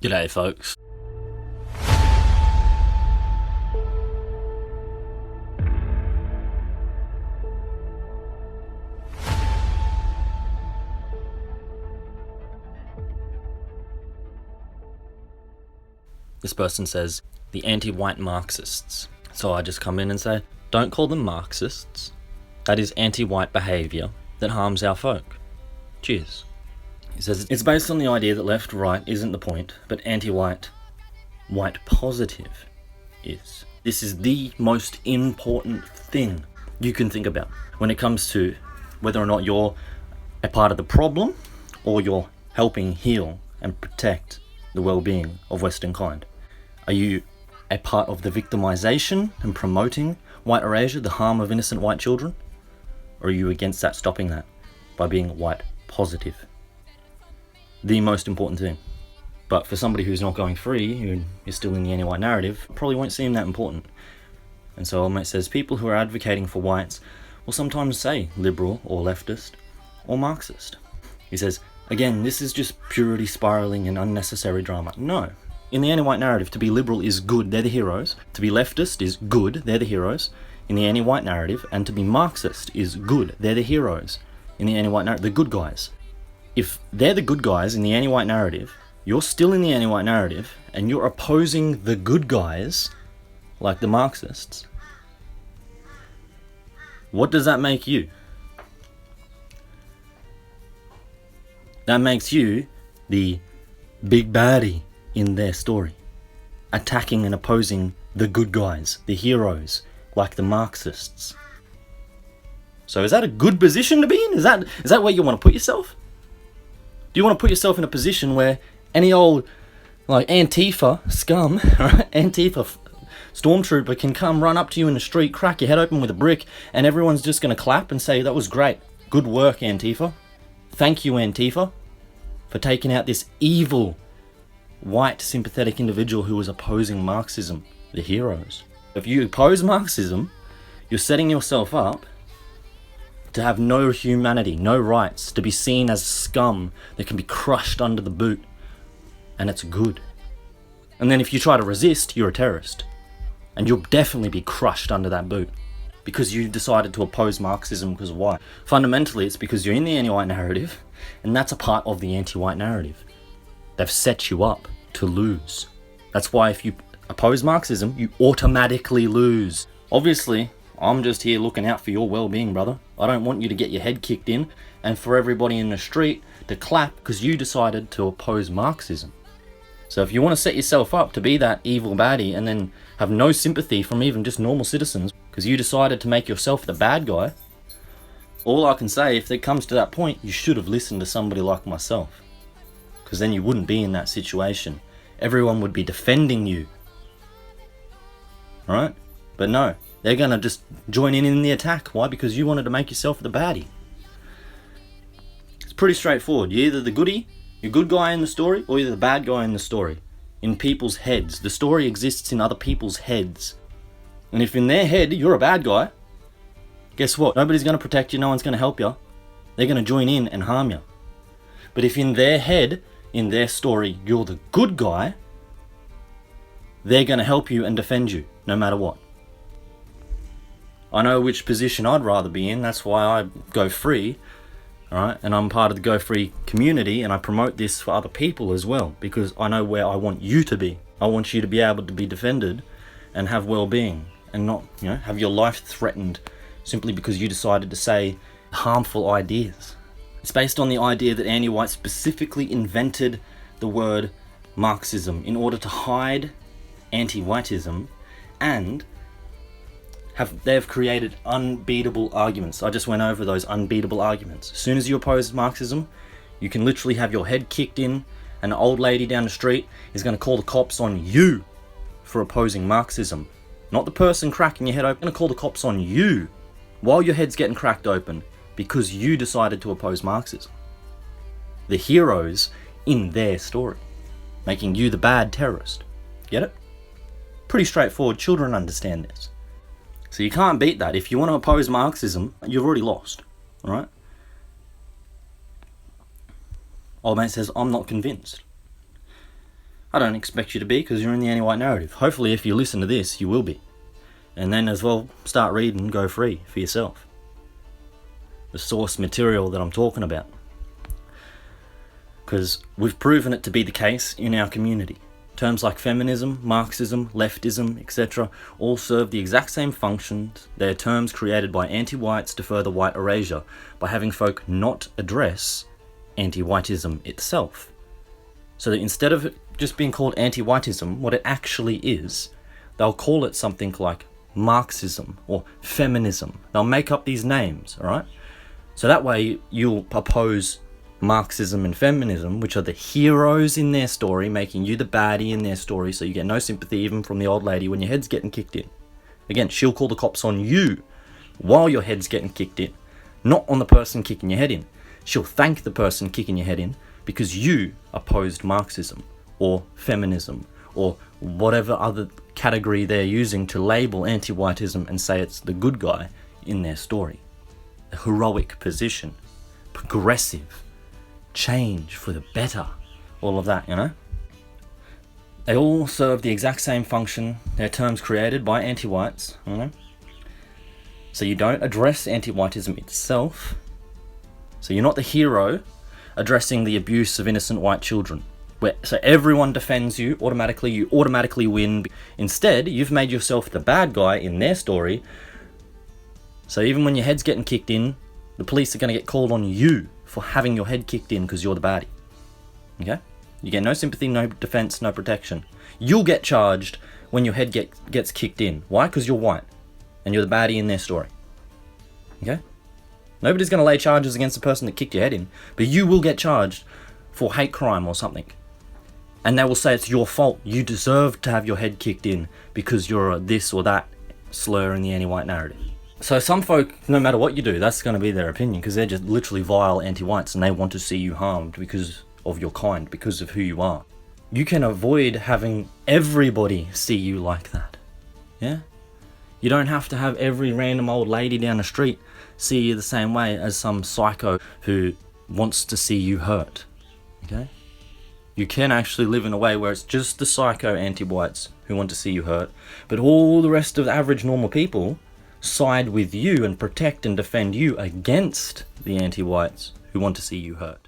G'day, folks. This person says, the anti-white Marxists. So I just come in and say, don't call them Marxists. That is anti-white behaviour that harms our folk. Cheers. He says, it's based on the idea that left-right isn't the point, but anti-white, white-positive is. This is the most important thing you can think about when it comes to whether or not you're a part of the problem or you're helping heal and protect the well-being of Western kind. Are you a part of the victimization and promoting white erasure, the harm of innocent white children? Or are you against that, stopping that by being white positive? The most important thing. But for somebody who's not going free, who is still in the anti-white narrative, probably won't seem that important. And so old mate says, people who are advocating for whites will sometimes say liberal or leftist or Marxist. He says, again, this is just purity spiraling and unnecessary drama. No. In the anti-white narrative, to be liberal is good, they're the heroes. To be leftist is good, they're the heroes. In the anti-white narrative, and to be Marxist is good, they're the heroes. In the anti-white narrative, the good guys. If they're the good guys in the anti-white narrative, you're still in the anti-white narrative, and you're opposing the good guys, like the Marxists, what does that make you? That makes you the big baddie in their story, attacking and opposing the good guys, the heroes, like the Marxists. So is that a good position to be in? Is that where you want to put yourself? Do you want to put yourself in a position where any old, like, Antifa scum, right? Antifa stormtrooper can come run up to you in the street, crack your head open with a brick, and everyone's just going to clap and say, that was great. Good work, Antifa. Thank you, Antifa, for taking out this evil, white, sympathetic individual who was opposing Marxism, the heroes. If you oppose Marxism, you're setting yourself up to have no humanity, no rights, to be seen as scum that can be crushed under the boot, and it's good. And then if you try to resist, you're a terrorist, and you'll definitely be crushed under that boot because you decided to oppose Marxism. Because why? Fundamentally, it's because you're in the anti-white narrative, and that's a part of the anti-white narrative. They've set you up to lose. That's why if you oppose Marxism, you automatically lose. Obviously, I'm just here looking out for your well-being, brother. I don't want you to get your head kicked in and for everybody in the street to clap because you decided to oppose Marxism. So if you want to set yourself up to be that evil baddie and then have no sympathy from even just normal citizens because you decided to make yourself the bad guy, all I can say, if it comes to that point, you should have listened to somebody like myself. Because then you wouldn't be in that situation. Everyone would be defending you. Right? But no, they're going to just join in the attack. Why? Because you wanted to make yourself the baddie. It's pretty straightforward. You're either the goodie, you're good guy in the story, or you're the bad guy in the story. In people's heads. The story exists in other people's heads. And if in their head you're a bad guy, guess what? Nobody's going to protect you, no one's going to help you. They're going to join in and harm you. But if in their head, in their story, you're the good guy, they're going to help you and defend you, no matter what. I know which position I'd rather be in, that's why I go free, alright? And I'm part of the Go Free community, and I promote this for other people as well, because I know where I want you to be. I want you to be able to be defended and have well-being, and not, have your life threatened simply because you decided to say harmful ideas. It's based on the idea that anti-white specifically invented the word Marxism in order to hide anti-whiteism, and they've created unbeatable arguments. I just went over those unbeatable arguments. As soon as you oppose Marxism, you can literally have your head kicked in, and an old lady down the street is going to call the cops on you for opposing Marxism. Not the person cracking your head open. Going to call the cops on you while your head's getting cracked open, because you decided to oppose Marxism. The heroes in their story, making you the bad terrorist. Get it? Pretty straightforward. Children understand this. So you can't beat that. If you want to oppose Marxism, you've already lost. Alright? Old mate says, I'm not convinced. I don't expect you to be, because you're in the anti-white narrative. Hopefully if you listen to this, you will be. And then as well, start reading Go Free for yourself. The source material that I'm talking about. Because we've proven it to be the case in our community. Terms like feminism, Marxism, leftism, etc. all serve the exact same functions. They're terms created by anti-whites to further white erasure, by having folk not address anti-whiteism itself. So that instead of it just being called anti-whiteism, what it actually is, they'll call it something like Marxism or feminism. They'll make up these names, alright? So that way you'll oppose Marxism and feminism, which are the heroes in their story, making you the baddie in their story, so you get no sympathy even from the old lady when your head's getting kicked in. Again, she'll call the cops on you while your head's getting kicked in, not on the person kicking your head in. She'll thank the person kicking your head in because you opposed Marxism or feminism or whatever other category they're using to label anti-whiteism and say it's the good guy in their story. A heroic position, progressive, change for the better, all of that, you know? They all serve the exact same function. They're terms created by anti-whites, you know? So you don't address anti-whiteism itself. So you're not the hero addressing the abuse of innocent white children. So everyone defends you automatically win. Instead, you've made yourself the bad guy in their story. So even when your head's getting kicked in, the police are going to get called on you for having your head kicked in because you're the baddie. Okay? You get no sympathy, no defense, no protection. You'll get charged when your head gets kicked in. Why? Because you're white and you're the baddie in their story. Okay? Nobody's going to lay charges against the person that kicked your head in, but you will get charged for hate crime or something. And they will say it's your fault. You deserve to have your head kicked in because you're a this or that slur in the anti-white narrative. So some folk, no matter what you do, that's going to be their opinion because they're just literally vile anti-whites and they want to see you harmed because of your kind, because of who you are. You can avoid having everybody see you like that. Yeah? You don't have to have every random old lady down the street see you the same way as some psycho who wants to see you hurt. Okay? You can actually live in a way where it's just the psycho anti-whites who want to see you hurt, but all the rest of the average normal people side with you and protect and defend you against the anti-whites who want to see you hurt.